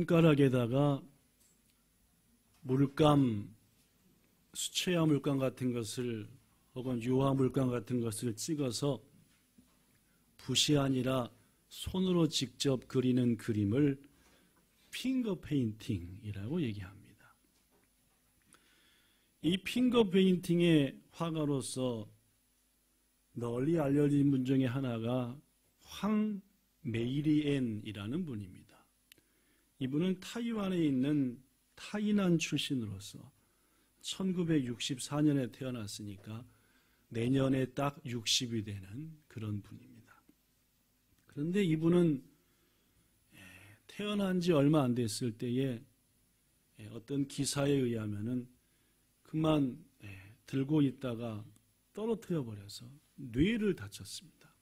손가락에다가 물감, 수채화 물감 같은 것을 혹은 유화 물감 같은 것을 찍어서 붓이 아니라 손으로 직접 그리는 그림을 핑거 페인팅이라고 얘기합니다. 이 핑거 페인팅의 화가로서 널리 알려진 분 중에 하나가 황 메이리엔이라는 분입니다. 이분은 타이완에 있는 타이난 출신으로서 1964년에 태어났으니까 내년에 딱 60이 되는 그런 분입니다. 그런데 이분은 태어난 지 얼마 안 됐을 때에 어떤 기사에 의하면은 그만 들고 있다가 떨어뜨려 버려서 뇌를 다쳤습니다.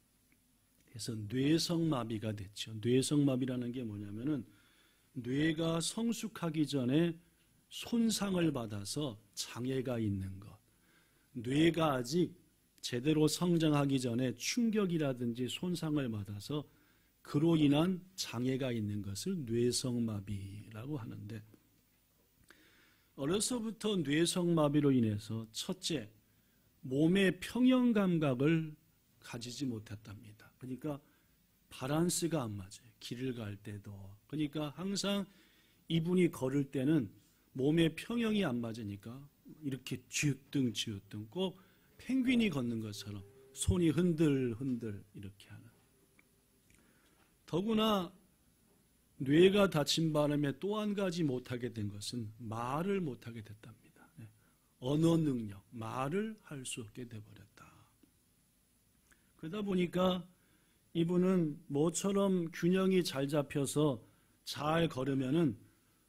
그래서 뇌성마비가 됐죠. 뇌성마비라는 게 뭐냐면은 뇌가 성숙하기 전에 손상을 받아서 장애가 있는 것. 뇌가 아직 제대로 성장하기 전에 충격이라든지 손상을 받아서 그로 인한 장애가 있는 것을 뇌성마비라고 하는데, 어려서부터 뇌성마비로 인해서 첫째, 몸의 평형 감각을 가지지 못했답니다. 그러니까 바란스가 안 맞아요. 길을 갈 때도. 그러니까 항상 이분이 걸을 때는 몸의 평형이 안 맞으니까 이렇게 쥐우뚱 꼭 펭귄이 걷는 것처럼 손이 흔들흔들 이렇게 하는. 더구나 뇌가 다친 바람에 또 한 가지 못하게 된 것은 말을 못하게 됐답니다. 언어 능력, 말을 할 수 없게 돼버렸다. 그러다 보니까 이분은 모처럼 균형이 잘 잡혀서 잘 걸으면은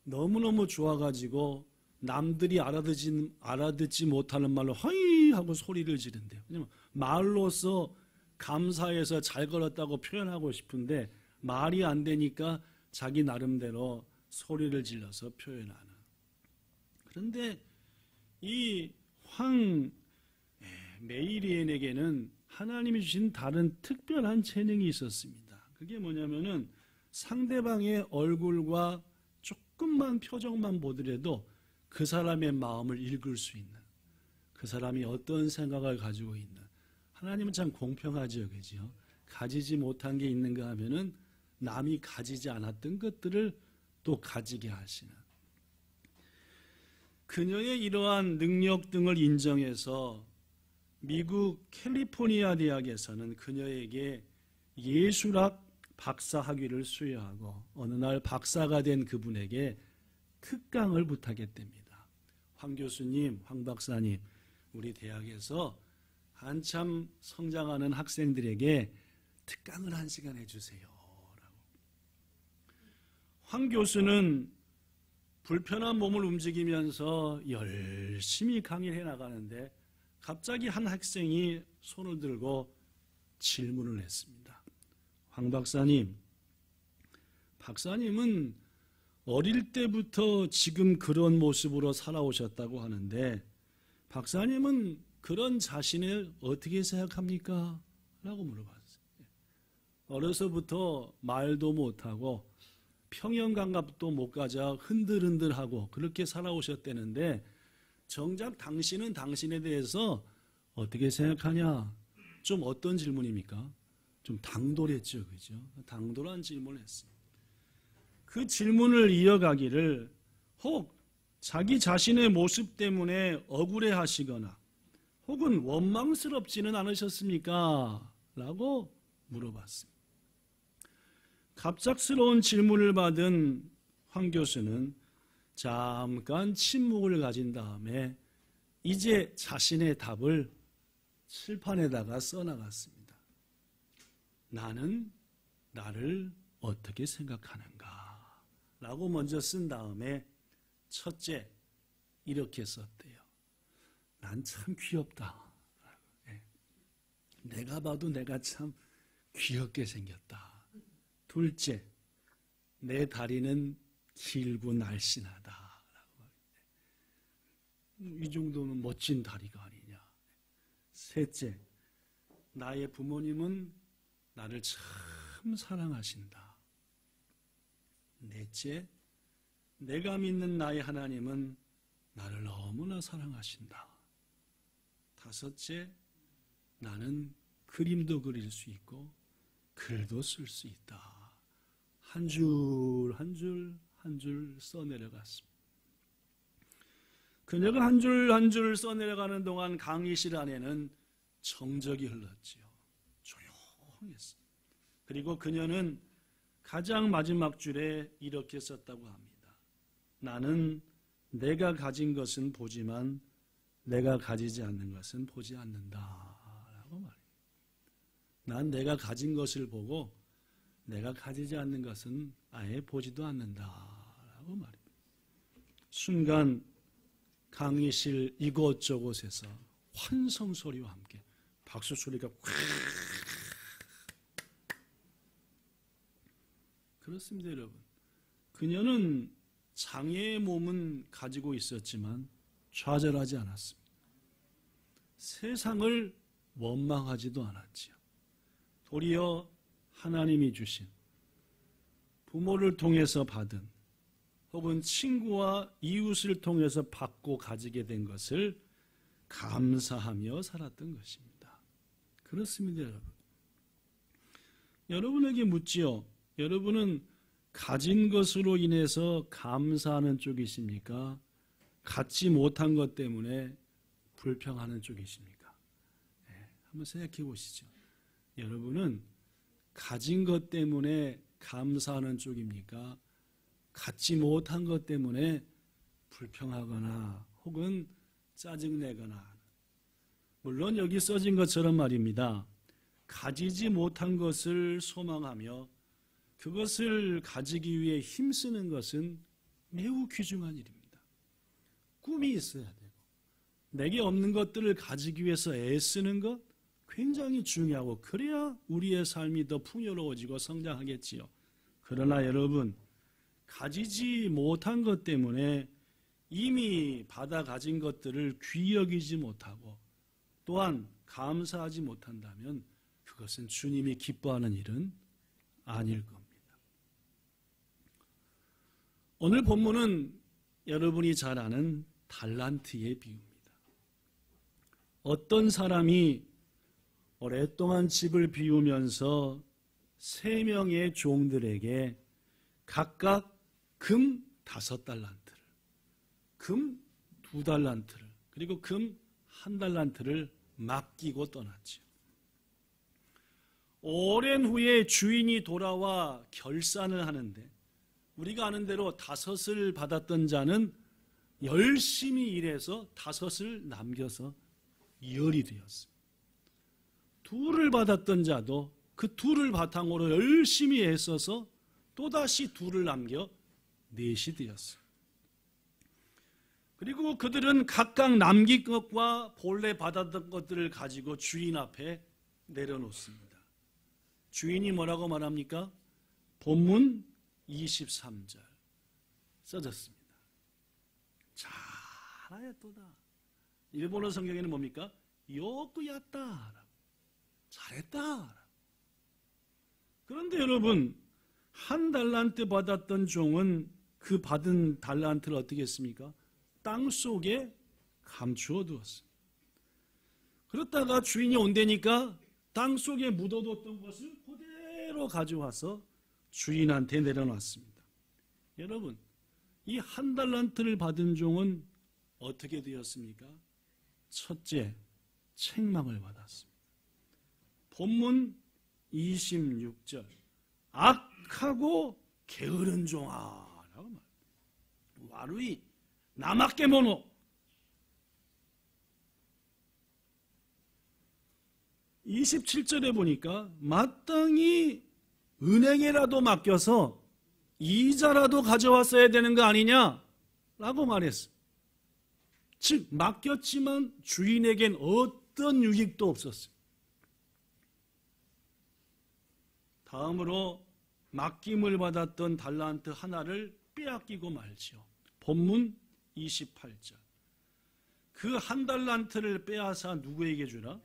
너무너무 좋아가지고 남들이 알아듣지 못하는 말로 허이 하고 소리를 지른대요. 왜냐면 말로써 감사해서 잘 걸었다고 표현하고 싶은데 말이 안 되니까 자기 나름대로 소리를 질러서 표현하는. 그런데 이 황 메이리엔에게는 하나님이 주신 다른 특별한 재능이 있었습니다. 그게 뭐냐면은 상대방의 얼굴과 조금만 표정만 보더라도 그 사람의 마음을 읽을 수 있는, 그 사람이 어떤 생각을 가지고 있는. 하나님은 참 공평하죠, 그죠? 가지지 못한 게 있는가 하면은 남이 가지지 않았던 것들을 또 가지게 하시는. 그녀의 이러한 능력 등을 인정해서 미국 캘리포니아 대학에서는 그녀에게 예술학 박사 학위를 수여하고 어느 날 박사가 된 그분에게 특강을 부탁했답니다. 황 교수님, 황 박사님, 우리 대학에서 한참 성장하는 학생들에게 특강을 1시간 해주세요. 라고. 황 교수는 불편한 몸을 움직이면서 열심히 강의를 해나가는데 갑자기 한 학생이 손을 들고 질문을 했습니다. 황 박사님, 박사님은 어릴 때부터 지금 그런 모습으로 살아오셨다고 하는데 박사님은 그런 자신을 어떻게 생각합니까? 라고 물어봤어요. 어려서부터 말도 못하고 평형감각도 못 가져 흔들흔들하고 그렇게 살아오셨다는데 정작 당신은 당신에 대해서 어떻게 생각하냐? 좀 어떤 질문입니까? 좀 당돌했죠, 그죠? 당돌한 질문을 했습니다. 그 질문을 이어가기를 혹 자기 자신의 모습 때문에 억울해 하시거나 혹은 원망스럽지는 않으셨습니까? 라고 물어봤습니다. 갑작스러운 질문을 받은 황 교수는 잠깐 침묵을 가진 다음에 이제 자신의 답을 칠판에다가 써나갔습니다. 나는 나를 어떻게 생각하는가? 라고 먼저 쓴 다음에 첫째, 이렇게 썼대요. 난 참 귀엽다. 내가 봐도 내가 참 귀엽게 생겼다. 둘째, 내 다리는 길고 날씬하다. 이 정도는 멋진 다리가 아니냐. 셋째, 나의 부모님은 나를 참 사랑하신다. 넷째, 내가 믿는 나의 하나님은 나를 너무나 사랑하신다. 다섯째, 나는 그림도 그릴 수 있고 글도 쓸 수 있다. 한 줄 한 줄 한 줄 써내려갔습니다. 그녀가 한 줄 한 줄 써내려가는 동안 강의실 안에는 정적이 흘렀지요. 조용했어요. 그리고 그녀는 가장 마지막 줄에 이렇게 썼다고 합니다. 나는 내가 가진 것은 보지만 내가 가지지 않는 것은 보지 않는다 라고 말합니다. 난 내가 가진 것을 보고 내가 가지지 않는 것은 아예 보지도 않는다 라고 말합니다. 순간 강의실 이곳저곳에서 환성 소리와 함께 박수 소리가 확. 그렇습니다, 여러분. 그녀는 장애의 몸은 가지고 있었지만 좌절하지 않았습니다. 세상을 원망하지도 않았지요. 도리어 하나님이 주신 부모를 통해서 받은 혹은 친구와 이웃을 통해서 받고 가지게 된 것을 감사하며 살았던 것입니다. 그렇습니다, 여러분. 여러분에게 묻지요. 여러분은 가진 것으로 인해서 감사하는 쪽이십니까? 갖지 못한 것 때문에 불평하는 쪽이십니까? 네, 한번 생각해 보시죠. 여러분은 가진 것 때문에 감사하는 쪽입니까? 갖지 못한 것 때문에 불평하거나 혹은 짜증내거나. 물론 여기 써진 것처럼 말입니다. 가지지 못한 것을 소망하며 그것을 가지기 위해 힘쓰는 것은 매우 귀중한 일입니다. 꿈이 있어야 되고 내게 없는 것들을 가지기 위해서 애쓰는 것 굉장히 중요하고 그래야 우리의 삶이 더 풍요로워지고 성장하겠지요. 그러나 여러분, 가지지 못한 것 때문에 이미 받아 가진 것들을 귀히 여기지 못하고 또한 감사하지 못한다면 그것은 주님이 기뻐하는 일은 아닐 겁니다. 오늘 본문은 여러분이 잘 아는 달란트의 비유입니다. 어떤 사람이 오랫동안 집을 비우면서 3명의 종들에게 각각 금 5달란트를, 금 2달란트를, 그리고 금 1달란트를 맡기고 떠났지요. 오랜 후에 주인이 돌아와 결산을 하는데 우리가 아는 대로 5을 받았던 자는 열심히 일해서 5을 남겨서 10이 되었습니다. 2를 받았던 자도 그 2를 바탕으로 열심히 애써서 또다시 2를 남겨 4이 되었습니다. 그리고 그들은 각각 남긴 것과 본래 받았던 것들을 가지고 주인 앞에 내려놓습니다. 주인이 뭐라고 말합니까? 본문 23절 써졌습니다. 잘하였도다. 일본어 성경에는 뭡니까? 요꾸야따. 잘했다. 그런데 여러분, 1달란트 받았던 종은 그 받은 달란트를 어떻게 했습니까? 땅 속에 감추어 두었습니다. 그렇다가 주인이 온다니까 땅 속에 묻어뒀던 것을 그대로 가져와서 주인한테 내려놨습니다. 여러분, 이 1달란트를 받은 종은 어떻게 되었습니까? 첫째, 책망을 받았습니다. 본문 26절, 악하고 게으른 종아 라고 말합니다. 와루이 나밖에 모노. 27절에 보니까 마땅히 은행에라도 맡겨서 이자라도 가져왔어야 되는 거 아니냐라고 말했어. 즉 맡겼지만 주인에겐 어떤 유익도 없었어요. 다음으로 맡김을 받았던 달란트 하나를 빼앗기고 말지요. 본문 28절. 그 1달란트를 빼앗아 누구에게 주라?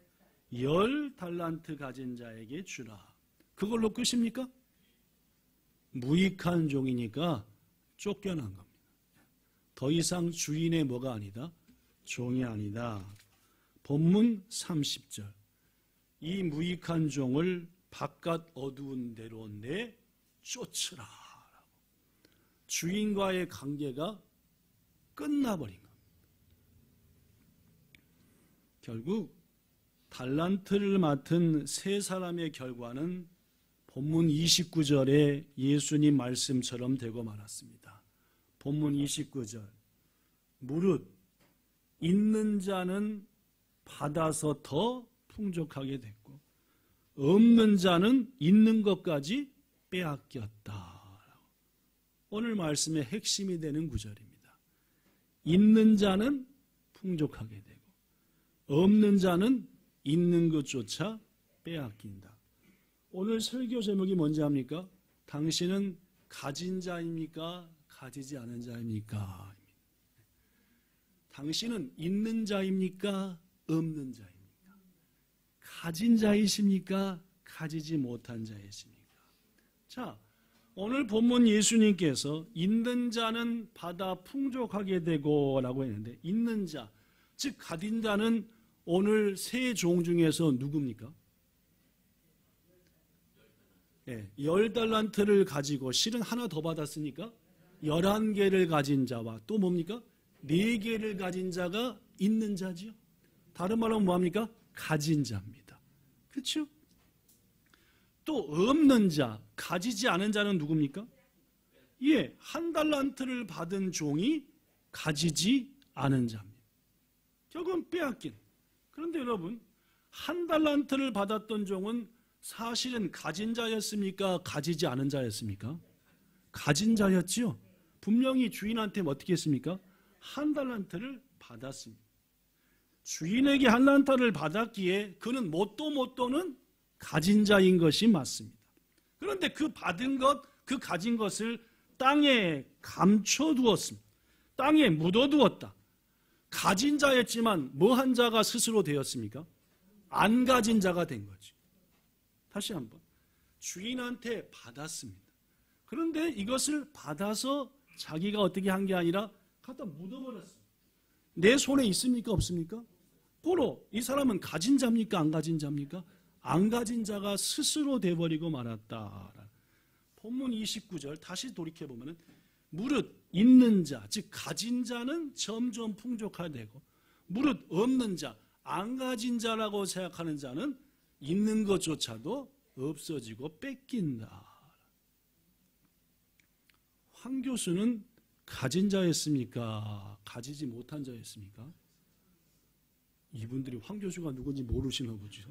10달란트 가진 자에게 주라. 그걸로 끝입니까? 무익한 종이니까 쫓겨난 겁니다. 더 이상 주인의 뭐가 아니다? 종이 아니다. 본문 30절. 이 무익한 종을 바깥 어두운 데로 내쫓으라. 주인과의 관계가 끝나버린 겁니다. 결국 달란트를 맡은 세 사람의 결과는 본문 29절에 예수님 말씀처럼 되고 말았습니다. 본문 29절. 무릇 있는 자는 받아서 더 풍족하게 됐고 없는 자는 있는 것까지 빼앗겼다. 오늘 말씀의 핵심이 되는 구절입니다. 있는 자는 풍족하게 되고 없는 자는 있는 것조차 빼앗긴다. 오늘 설교 제목이 뭔지 압니까? 당신은 가진 자입니까? 가지지 않은 자입니까? 당신은 있는 자입니까? 없는 자입니까? 가진 자이십니까? 가지지 못한 자이십니까? 자, 오늘 본문 예수님께서 있는 자는 받아 풍족하게 되고 라고 했는데 있는 자, 즉 가진 자는 오늘 세 종 중에서 누굽니까? 10달란트를 가지고 실은 하나 더 받았으니까 11개를 가진 자와 또 뭡니까? 4개를 가진 자가 있는 자지요. 다른 말로 뭐합니까? 가진 자입니다. 그렇죠? 또 없는 자, 가지지 않은 자는 누굽니까? 예, 1달란트를 받은 종이 가지지 않은 자입니다. 결국은 빼앗긴. 그런데 여러분, 1달란트를 받았던 종은 사실은 가진 자였습니까? 가지지 않은 자였습니까? 가진 자였지요. 분명히 주인한테 어떻게 했습니까? 1달란트를 받았습니다. 주인에게 1달란트를 받았기에 그는 뭣도는 가진 자인 것이 맞습니다. 그런데 그 받은 것, 그 가진 것을 땅에 감춰두었습니다. 땅에 묻어두었다. 가진 자였지만 뭐 한 자가 스스로 되었습니까? 안 가진 자가 된 거죠. 다시 한번. 주인한테 받았습니다. 그런데 이것을 받아서 자기가 어떻게 한 게 아니라 갖다 묻어버렸어요. 내 손에 있습니까? 없습니까? 고로 이 사람은 가진 자입니까? 안 가진 자입니까? 안 가진 자가 스스로 돼버리고 말았다. 본문 29절 다시 돌이켜보면 무릇 있는 자, 즉 가진 자는 점점 풍족하되고 무릇 없는 자, 안 가진 자라고 생각하는 자는 있는 것조차도 없어지고 뺏긴다. 황 교수는 가진 자였습니까? 가지지 못한 자였습니까? 이분들이 황 교수가 누군지 모르시나 보죠.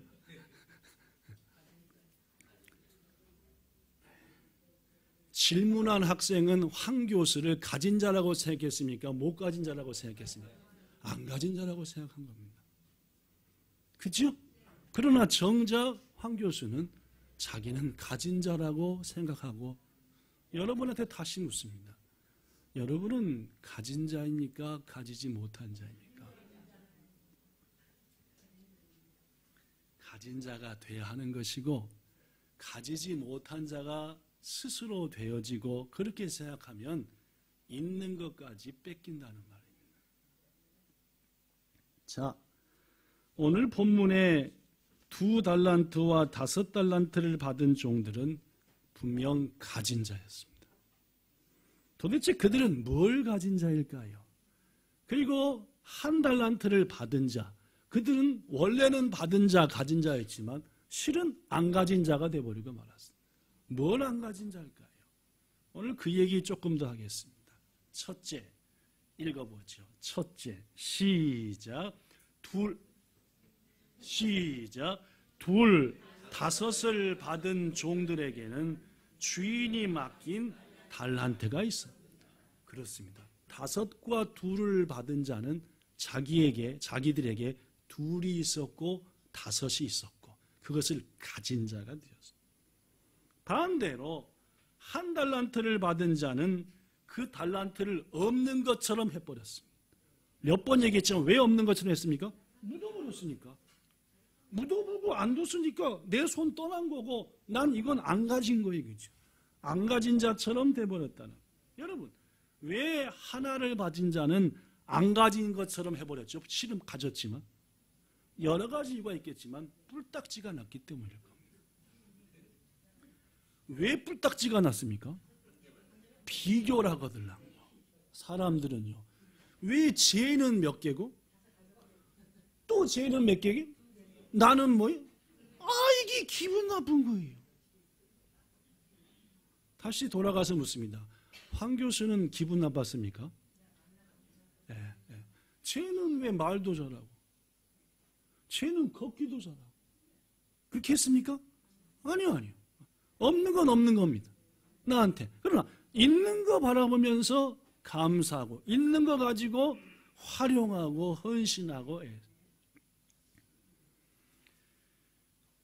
질문한 학생은 황 교수를 가진 자라고 생각했습니까? 못 가진 자라고 생각했습니까? 안 가진 자라고 생각한 겁니다. 그죠? 그러나 정작 황 교수는 자기는 가진 자라고 생각하고 여러분한테 다시 묻습니다. 여러분은 가진 자입니까? 가지지 못한 자입니까? 가진 자가 돼야 하는 것이고 가지지 못한 자가 스스로 되어지고 그렇게 생각하면 있는 것까지 뺏긴다는 말입니다. 자, 오늘 본문에 2달란트와 5달란트를 받은 종들은 분명 가진 자였습니다. 도대체 그들은 뭘 가진 자일까요? 그리고 1달란트를 받은 자, 그들은 원래는 받은 자, 가진 자였지만 실은 안 가진 자가 되어버리고 말았습니다. 뭘 안 가진 자일까요? 오늘 그 얘기 조금 더 하겠습니다. 첫째, 읽어보죠. 첫째, 시작. 둘, 다섯을 받은 종들에게는 주인이 맡긴 달란트가 있어. 그렇습니다. 5과 2를 받은 자는 자기들에게 2이 있었고 5이 있었고 그것을 가진 자가 되었습니다. 반대로 1달란트를 받은 자는 그 달란트를 없는 것처럼 해버렸습니다. 몇 번 얘기했지만 왜 없는 것처럼 했습니까? 묻어버렸으니까. 묻어보고 안 뒀으니까 내 손 떠난 거고 난 이건 안 가진 거예요. 그죠? 안 가진 자처럼 돼버렸다는. 여러분, 왜 하나를 가진 자는 안 가진 것처럼 해버렸죠? 실은 가졌지만. 여러 가지 이유가 있겠지만 뿔딱지가 났기 때문일 겁니다. 왜 뿔딱지가 났습니까? 비교를 하거든요. 사람들은요. 왜 죄는 몇 개고 또 죄는 몇 개고 나는 뭐예요? 이게 기분 나쁜 거예요. 다시 돌아가서 묻습니다. 황 교수는 기분 나빴습니까? 네. 쟤는 왜 말도 잘하고 쟤는 걷기도 잘하고 그렇게 했습니까? 아니요. 없는 건 없는 겁니다. 나한테. 그러나 있는 거 바라보면서 감사하고 있는 거 가지고 활용하고 헌신하고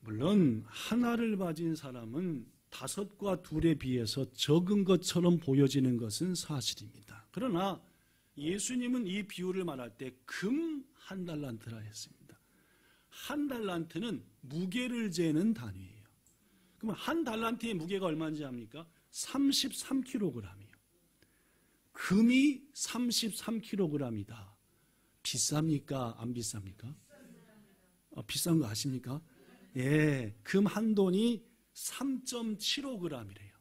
물론 하나를 가진 사람은 5과 2에 비해서 적은 것처럼 보여지는 것은 사실입니다. 그러나 예수님은 이 비유를 말할 때 금 1달란트라 했습니다. 1달란트는 무게를 재는 단위예요. 그러면 1달란트의 무게가 얼마인지 압니까? 33kg이에요. 금이 33kg이다. 비쌉니까? 안 비쌉니까? 비싼 거 아십니까? 예, 금 한 돈이 3.75g이래요.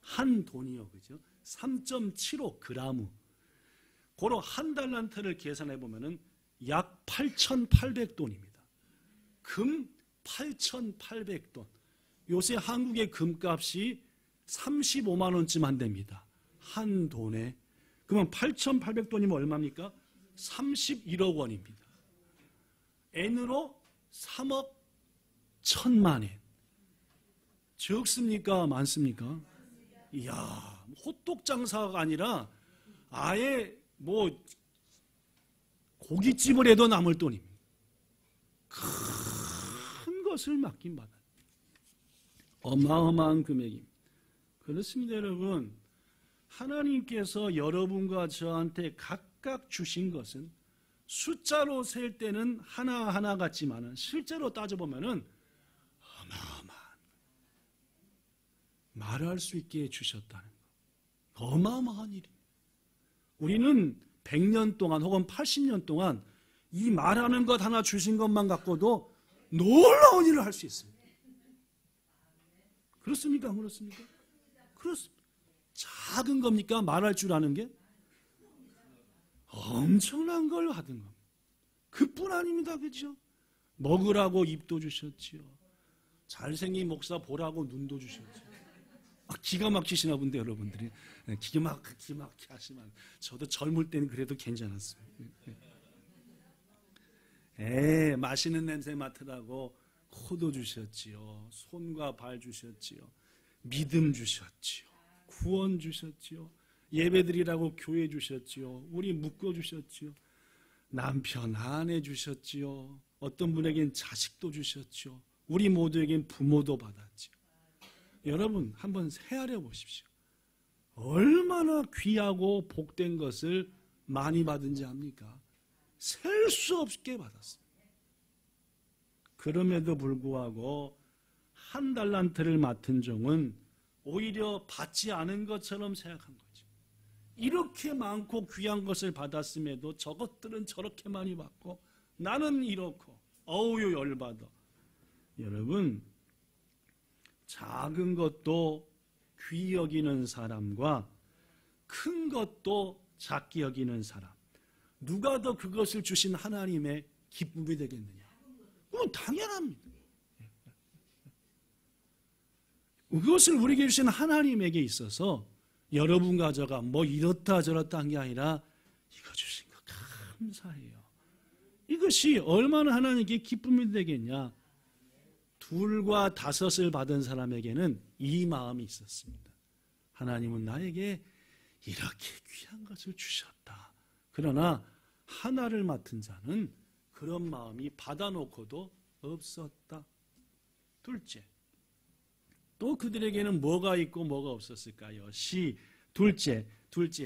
한 돈이요, 그죠? 3.75g. 고로 1달란트를 계산해 보면은 약 8,800돈입니다. 금 8,800돈. 요새 한국의 금값이 35만 원쯤 한답니다. 한 돈에. 그러면 8,800돈이면 얼마입니까? 31억 원입니다. N으로 3억 1,000만 엔. 적습니까? 많습니까? 이야, 호떡 장사가 아니라 아예 고깃집을 해도 남을 돈입니다. 큰 것을 맡긴 받아요. 어마어마한 금액입니다. 그렇습니다, 여러분. 하나님께서 여러분과 저한테 각각 주신 것은 숫자로 셀 때는 하나하나 같지만 실제로 따져보면 어마어마한 말할 수 있게 주셨다는 거. 어마어마한 일입니다. 우리는 100년 동안 혹은 80년 동안 이 말하는 것 하나 주신 것만 갖고도 놀라운 일을 할 수 있습니다. 그렇습니까? 안 그렇습니까? 그렇습니다. 작은 겁니까? 말할 줄 아는 게? 엄청난 걸 하던 겁니다. 그뿐 아닙니다. 그렇죠? 먹으라고 입도 주셨지요. 잘생긴 목사 보라고 눈도 주셨지요. 기가 막히시나 본데 여러분들이. 기가 막히게 하시면 저도 젊을 때는 그래도 괜찮았습니다. 맛있는 냄새 맡으라고 코도 주셨지요. 손과 발 주셨지요. 믿음 주셨지요. 구원 주셨지요. 예배드리라고 교회 주셨지요. 우리 묶어 주셨지요. 남편, 아내 주셨지요. 어떤 분에겐 자식도 주셨지요. 우리 모두에겐 부모도 받았지요. 여러분 한번 헤아려 보십시오. 얼마나 귀하고 복된 것을 많이 받은지 압니까? 셀 수 없게 받았습니다. 그럼에도 불구하고 1달란트를 맡은 종은 오히려 받지 않은 것처럼 생각한 거죠. 이렇게 많고 귀한 것을 받았음에도 저것들은 저렇게 많이 받고 나는 이렇고 어우요 열받아. 여러분 작은 것도 귀히 여기는 사람과 큰 것도 작게 여기는 사람, 누가 더 그것을 주신 하나님의 기쁨이 되겠느냐? 당연합니다. 그것을 우리에게 주신 하나님에게 있어서 여러분과 저가 이렇다 저렇다 한 게 아니라 이거 주신 거 감사해요. 이것이 얼마나 하나님께 기쁨이 되겠냐? 2과 5을 받은 사람에게는 이 마음이 있었습니다. 하나님은 나에게 이렇게 귀한 것을 주셨다. 그러나 하나를 맡은 자는 그런 마음이 받아놓고도 없었다. 둘째, 또 그들에게는 뭐가 있고 뭐가 없었을까요? 둘째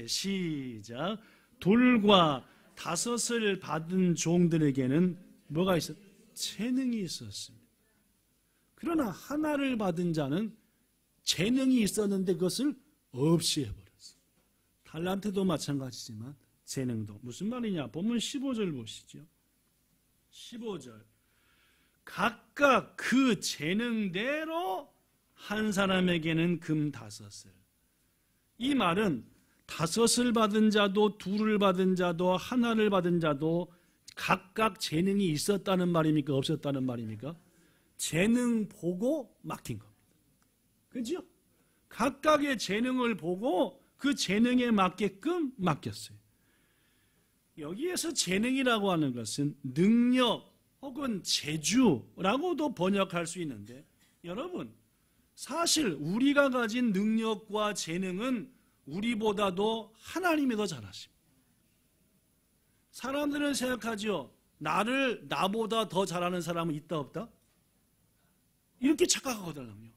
시작. 2과 5을 받은 종들에게는 뭐가 있었? 재능이 있었습니다. 그러나 하나를 받은 자는 재능이 있었는데 그것을 없이 해버렸어요. 달란트도 마찬가지지만 재능도. 무슨 말이냐? 본문 15절 보시죠. 15절. 각각 그 재능대로 한 사람에게는 금 5을. 이 말은 5을 받은 자도 2를 받은 자도 1를 받은 자도 각각 재능이 있었다는 말입니까? 없었다는 말입니까? 재능 보고 맡긴 겁니다. 그죠? 각각의 재능을 보고 그 재능에 맞게끔 맡겼어요. 여기에서 재능이라고 하는 것은 능력 혹은 재주라고도 번역할 수 있는데, 여러분, 사실 우리가 가진 능력과 재능은 우리보다도 하나님이 더 잘하십니다. 사람들은 생각하죠. 나보다 더 잘하는 사람은 있다 없다? 이렇게 착각하거든요.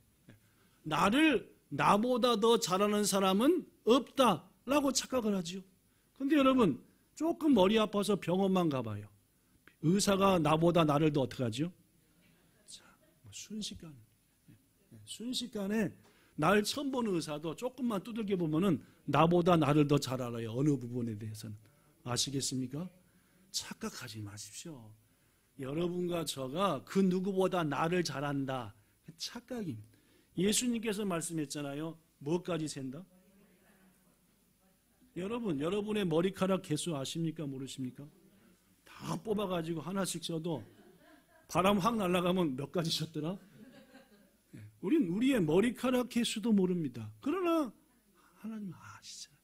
나보다 더 잘하는 사람은 없다라고 착각을 하죠. 그런데 여러분, 조금 머리 아파서 병원만 가봐요. 의사가 나를 더 어떻게 하죠? 자, 순식간에 날 처음 보는 의사도 조금만 두들겨 보면은 나보다 나를 더 잘 알아요. 어느 부분에 대해서는. 아시겠습니까? 착각하지 마십시오. 여러분과 저가 그 누구보다 나를 잘한다. 착각입니다. 예수님께서 말씀했잖아요. 뭐까지 샌다? 여러분의 머리카락 개수 아십니까? 모르십니까? 다 뽑아가지고 하나씩 써도 바람 확 날아가면 몇 가지 셨더라? 우리의 머리카락 개수도 모릅니다. 그러나 하나님 아시잖아요.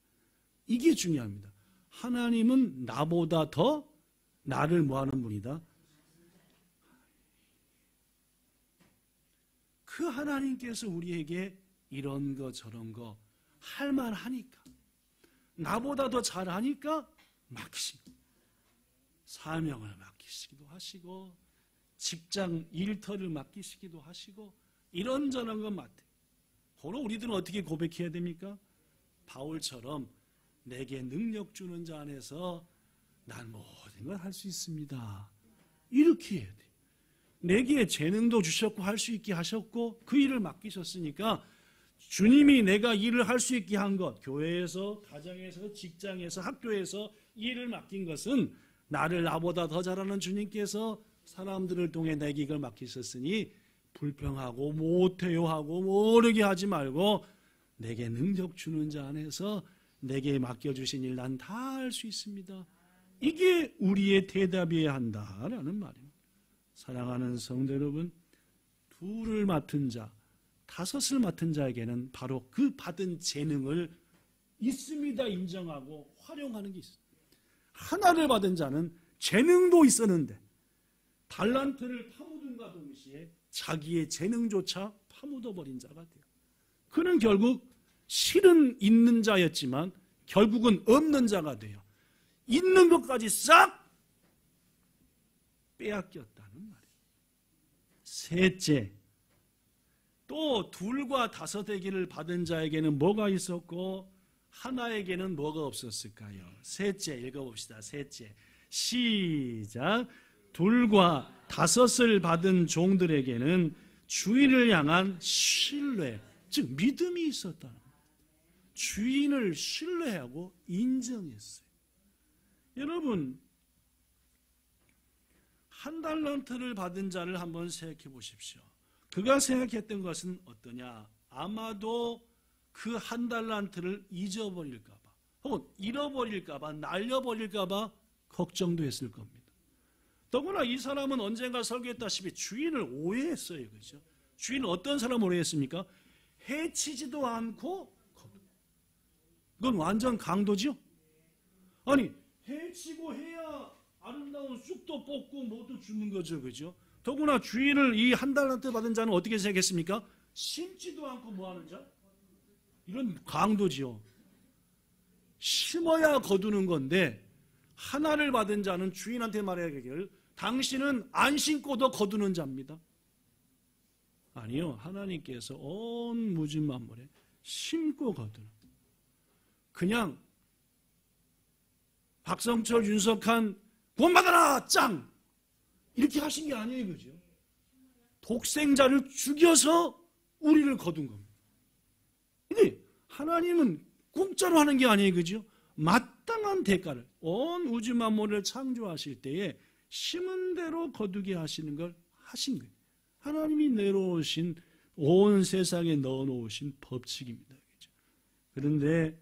이게 중요합니다. 하나님은 나보다 더 나를 뭐하는 분이다? 그 하나님께서 우리에게 이런 거 저런 거 할 만하니까, 나보다 더 잘하니까 맡기시고, 사명을 맡기시기도 하시고, 직장 일터를 맡기시기도 하시고, 이런저런 건 맡아요. 그럼 우리들은 어떻게 고백해야 됩니까? 바울처럼 내게 능력 주는 자 안에서 난 모든 걸 할 수 있습니다. 이렇게 해야 돼요. 내게 재능도 주셨고 할 수 있게 하셨고 그 일을 맡기셨으니까 주님이 내가 일을 할 수 있게 한 것, 교회에서, 가정에서, 직장에서, 학교에서 일을 맡긴 것은 나보다 더 잘하는 주님께서 사람들을 통해 내게 이걸 맡기셨으니 불평하고 못해요 하고 모르게 하지 말고 내게 능력 주는 자 안에서 내게 맡겨주신 일 난 다 할 수 있습니다. 이게 우리의 대답이어야 한다라는 말입니다. 사랑하는 성도 여러분, 2를 맡은 자, 5을 맡은 자에게는 바로 그 받은 재능을 있습니다 인정하고 활용하는 게 있어요. 1를 받은 자는 재능도 있었는데 달란트를 파묻은과 동시에 자기의 재능조차 파묻어버린 자가 돼요. 그는 결국 실은 있는 자였지만 결국은 없는 자가 돼요. 있는 것까지 싹 빼앗겼다는 말이에요. 셋째, 또 2과 5에게를 받은 자에게는 뭐가 있었고 하나에게는 뭐가 없었을까요? 셋째, 읽어봅시다. 셋째, 시작. 2과 5을 받은 종들에게는 주인을 향한 신뢰, 즉 믿음이 있었다는 거예요. 주인을 신뢰하고 인정했어요. 여러분, 1달란트를 받은 자를 한번 생각해 보십시오. 그가 생각했던 것은 어떠냐? 아마도 그 1달란트를 잊어버릴까 봐, 혹은 잃어버릴까 봐, 날려버릴까 봐 걱정도 했을 겁니다. 더구나 이 사람은 언젠가 설교했다시피 주인을 오해했어요. 그렇죠? 주인은 어떤 사람을 오해했습니까? 해치지도 않고 거두고. 그건 완전 강도죠? 아니, 해치고 해야 아름다운 쑥도 뽑고 뭐도 주는 거죠. 그죠? 더구나 주인을 이 1달란트 받은 자는 어떻게 생각했습니까? 심지도 않고 뭐 하는 자? 이런 강도지요. 심어야 거두는 건데 하나를 받은 자는 주인한테 말하기를 당신은 안 심고도 거두는 자입니다. 아니요. 하나님께서 온 무진 만물에 심고 거두는, 그냥 박성철, 윤석한 구원받아라 짱 이렇게 하신 게 아니에요. 그죠? 독생자를 죽여서 우리를 거둔 겁니다. 근데 하나님은 공짜로 하는 게 아니에요. 그죠? 마땅한 대가를, 온 우주 만물을 창조하실 때에 심은 대로 거두게 하시는 걸 하신 거예요. 하나님이 내려오신, 온 세상에 넣어놓으신 법칙입니다. 그죠? 그런데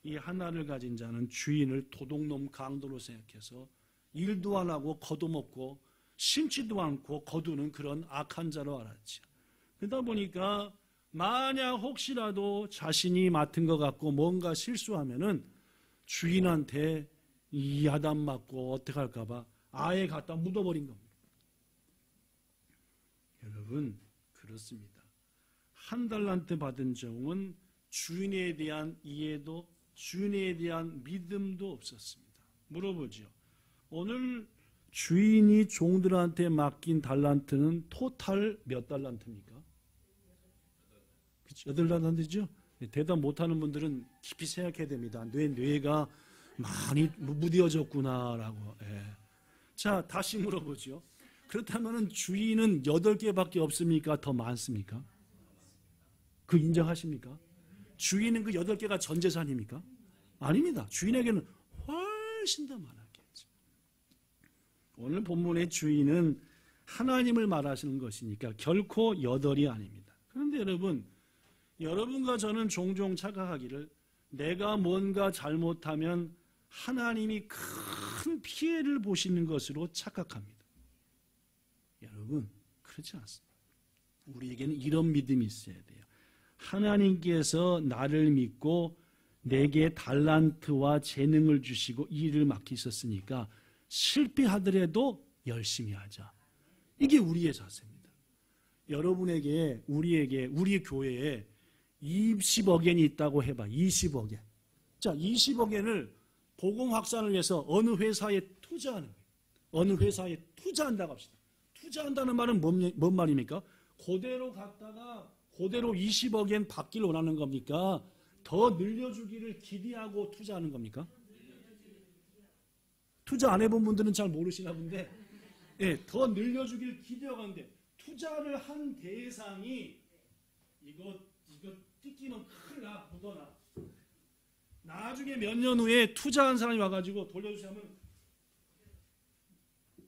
이 하나를 가진 자는 주인을 도둑놈 강도로 생각해서 일도 안 하고 거두먹고 심지도 않고 거두는 그런 악한 자로 알았죠. 그러다 보니까 만약 혹시라도 자신이 맡은 것 같고 뭔가 실수하면은 주인한테 야단 맞고 어떻게 할까 봐 아예 갖다 묻어버린 겁니다. 여러분, 그렇습니다. 한 달란트 받은 종은 주인에 대한 이해도, 주인에 대한 믿음도 없었습니다. 물어보죠. 오늘 주인이 종들한테 맡긴 달란트는 토탈 몇 달란트입니까? 8달란트죠? 대답 못하는 분들은 깊이 생각해야 됩니다. 뇌가 많이 무뎌졌구나라고. 예. 자, 다시 물어보죠. 그렇다면 주인은 8개밖에 없습니까? 더 많습니까? 그 인정하십니까? 주인은 그 8개가 전 재산입니까? 아닙니다. 주인에게는 훨씬 더 많았겠죠. 오늘 본문의 주인은 하나님을 말하시는 것이니까 결코 8이 아닙니다. 그런데 여러분과 저는 종종 착각하기를 내가 뭔가 잘못하면 하나님이 큰 피해를 보시는 것으로 착각합니다. 여러분, 그렇지 않습니다. 우리에게는 이런 믿음이 있어야 돼요. 하나님께서 나를 믿고 내게 달란트와 재능을 주시고 일을 맡기셨으니까 실패하더라도 열심히 하자. 이게 우리의 자세입니다. 여러분에게, 우리에게, 우리 교회에 20억엔이 있다고 해봐. 20억엔. 자, 20억엔을 복음 확산을 위해서 어느 회사에 투자하는 거예요. 어느 회사에 투자한다고 합시다. 투자한다는 말은 뭔 말입니까? 그대로 갔다가 그대로 20억엔 받기를 원하는 겁니까? 더 늘려주기를 기대하고 투자하는 겁니까? 투자 안 해본 분들은 잘 모르시나 본데, 예, 더 늘려주기를 기대하는데 투자를 한 대상이 이거 뜯기면 큰일 나, 묻어나. 나중에 몇 년 후에 투자한 사람이 와가지고 돌려주시면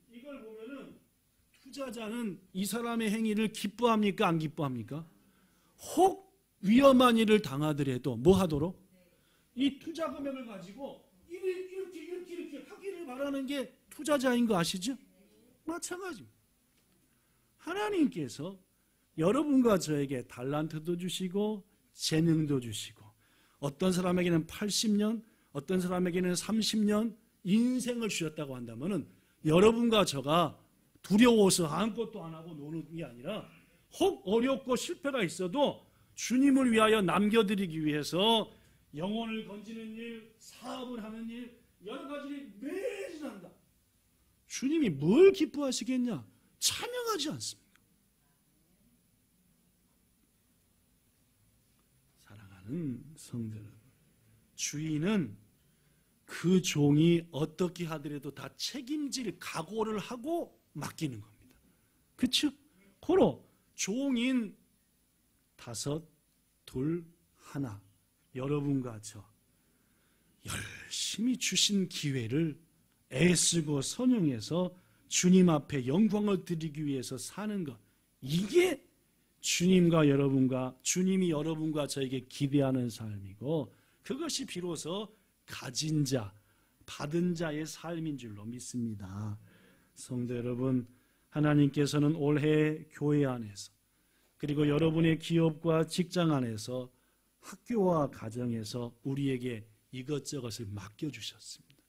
이걸 보면은 투자자는 이 사람의 행위를 기뻐합니까? 안 기뻐합니까? 혹 위험한 일을 당하더라도 뭐 하도록? 이 투자 금액을 가지고 이렇게 하기를 바라는 게 투자자인 거 아시죠? 마찬가지입니다. 하나님께서 여러분과 저에게 달란트도 주시고 재능도 주시고 어떤 사람에게는 80년, 어떤 사람에게는 30년 인생을 주셨다고 한다면은 여러분과 저가 두려워서 아무것도 안 하고 노는 게 아니라 혹 어렵고 실패가 있어도 주님을 위하여 남겨드리기 위해서 영혼을 건지는 일, 사업을 하는 일, 여러 가지를 매일 한다. 주님이 뭘 기뻐하시겠냐? 찬양하지 않습니다. 사랑하는 성도 여러분, 주인은 그 종이 어떻게 하더라도 다 책임질 각오를 하고 맡기는 겁니다. 그렇죠? 고로 종인 5, 2, 1 여러분과 저 열심히 주신 기회를 애쓰고 선용해서 주님 앞에 영광을 드리기 위해서 사는 것, 이게 주님과 여러분과, 주님이 여러분과 저에게 기대하는 삶이고, 그것이 비로소 가진 자, 받은 자의 삶인 줄로 믿습니다. 성도 여러분, 하나님께서는 올해 교회 안에서, 그리고 여러분의 기업과 직장 안에서, 학교와 가정에서 우리에게 이것저것을 맡겨주셨습니다.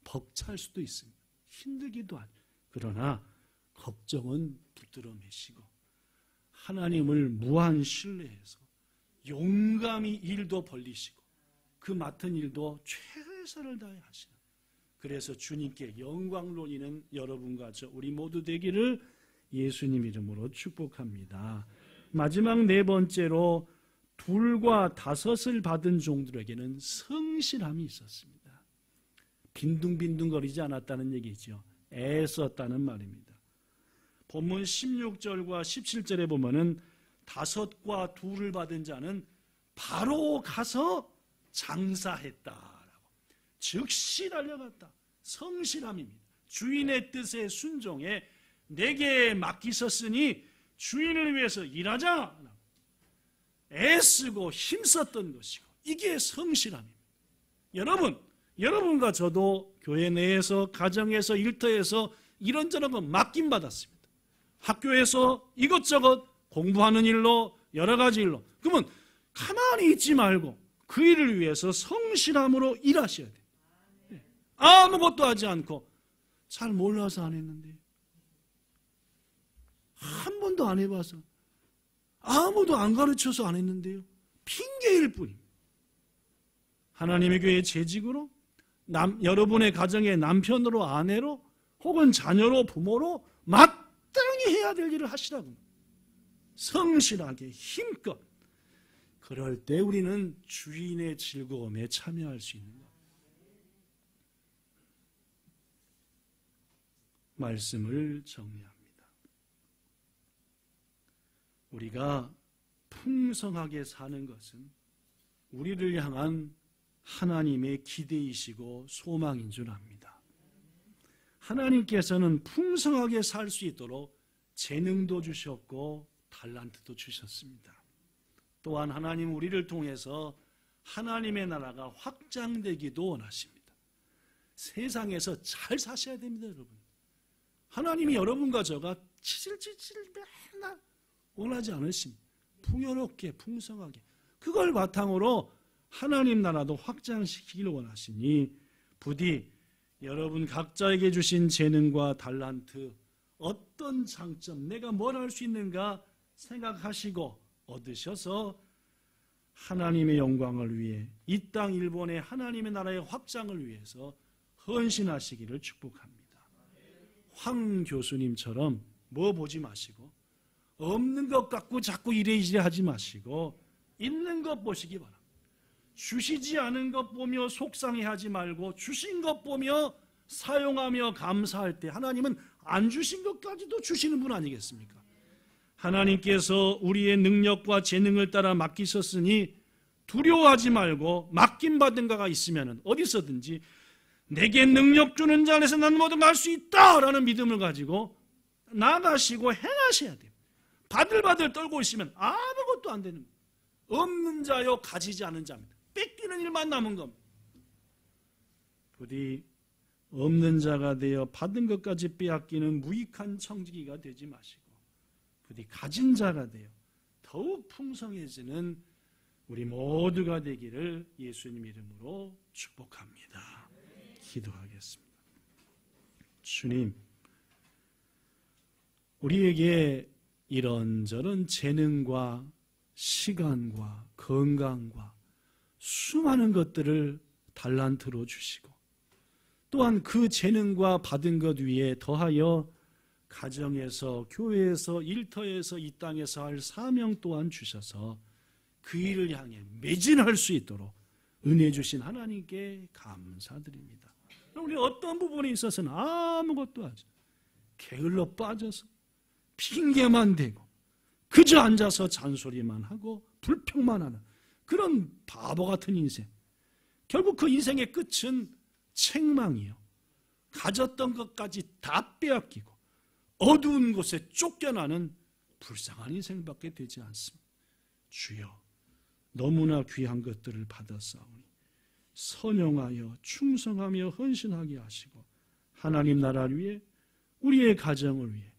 벅찰 수도 있습니다. 힘들기도 하죠. 그러나 걱정은 붙들어 매시고 하나님을 무한 신뢰해서 용감히 일도 벌리시고 그 맡은 일도 최선을 다해 하시는, 그래서 주님께 영광 돌리는 여러분과 저 우리 모두 되기를 예수님 이름으로 축복합니다. 마지막 4번째로 2과 5을 받은 종들에게는 성실함이 있었습니다. 빈둥빈둥거리지 않았다는 얘기죠. 애썼다는 말입니다. 본문 16절과 17절에 보면은 5과 2를 받은 자는 바로 가서 장사했다라고. 즉시 달려갔다. 성실함입니다. 주인의 뜻에 순종해 내게 맡기셨으니 주인을 위해서 일하자. 애쓰고 힘썼던 것이고, 이게 성실함입니다. 여러분과 저도 교회 내에서, 가정에서, 일터에서 이런저런 거 맡김받았습니다. 학교에서 이것저것 공부하는 일로, 여러 가지 일로. 그러면 가만히 있지 말고 그 일을 위해서 성실함으로 일하셔야 돼요. 아무것도 하지 않고, 잘 몰라서 안 했는데, 한 번도 안 해봐서, 아무도 안 가르쳐서 안 했는데요. 핑계일 뿐입니다. 하나님의 교회의 재직으로, 여러분의 가정의 남편으로, 아내로, 혹은 자녀로, 부모로 마땅히 해야 될 일을 하시라고. 성실하게 힘껏. 그럴 때 우리는 주인의 즐거움에 참여할 수 있는 것. 말씀을 정리합니다. 우리가 풍성하게 사는 것은 우리를 향한 하나님의 기대이시고 소망인 줄 압니다. 하나님께서는 풍성하게 살 수 있도록 재능도 주셨고 달란트도 주셨습니다. 또한 하나님 우리를 통해서 하나님의 나라가 확장되기도 원하십니다. 세상에서 잘 사셔야 됩니다, 여러분. 하나님이 여러분과 저가 치질치질 맨날 원하지 않으십니다. 풍요롭게, 풍성하게. 그걸 바탕으로 하나님 나라도 확장시키기를 원하시니 부디 여러분 각자에게 주신 재능과 달란트, 어떤 장점, 내가 뭘 할 수 있는가 생각하시고 얻으셔서 하나님의 영광을 위해, 이 땅 일본의 하나님의 나라의 확장을 위해서 헌신하시기를 축복합니다. 황 교수님처럼 뭐 보지 마시고, 없는 것 갖고 자꾸 이래저래 하지 마시고 있는 것 보시기 바랍니다. 주시지 않은 것 보며 속상해하지 말고 주신 것 보며 사용하며 감사할 때 하나님은 안 주신 것까지도 주시는 분 아니겠습니까? 하나님께서 우리의 능력과 재능을 따라 맡기셨으니 두려워하지 말고, 맡김받은 자가 있으면 어디서든지 내게 능력 주는 자 안에서 난 뭐든 할 수 있다라는 믿음을 가지고 나가시고 행하셔야 돼요. 바들바들 떨고 있으면 아무것도 안 되는 거예요. 없는 자요 가지지 않은 자입니다. 뺏기는 일만 남은 겁니다. 부디 없는 자가 되어 받은 것까지 빼앗기는 무익한 청지기가 되지 마시고, 부디 가진 자가 되어 더욱 풍성해지는 우리 모두가 되기를 예수님 이름으로 축복합니다. 기도하겠습니다. 주님, 우리에게 이런저런 재능과 시간과 건강과 수많은 것들을 달란트로 주시고, 또한 그 재능과 받은 것 위에 더하여 가정에서, 교회에서, 일터에서, 이 땅에서 할 사명 또한 주셔서 그 일을 향해 매진할 수 있도록 은혜 주신 하나님께 감사드립니다. 우리 어떤 부분에 있어서는 아무것도 하지, 게을러 빠져서 핑계만 대고 그저 앉아서 잔소리만 하고 불평만 하는 그런 바보 같은 인생. 결국 그 인생의 끝은 책망이요. 가졌던 것까지 다 빼앗기고 어두운 곳에 쫓겨나는 불쌍한 인생밖에 되지 않습니다. 주여, 너무나 귀한 것들을 받았사오니 선용하여 충성하며 헌신하게 하시고 하나님 나라를 위해, 우리의 가정을 위해,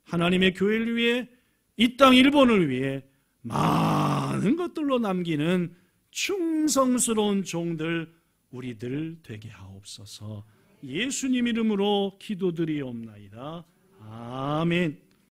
하나님의 교회를 위해, 이 땅 일본을 위해 많은 것들로 남기는 충성스러운 종들 우리들 되게 하옵소서. 예수님 이름으로 기도드리옵나이다. 아멘.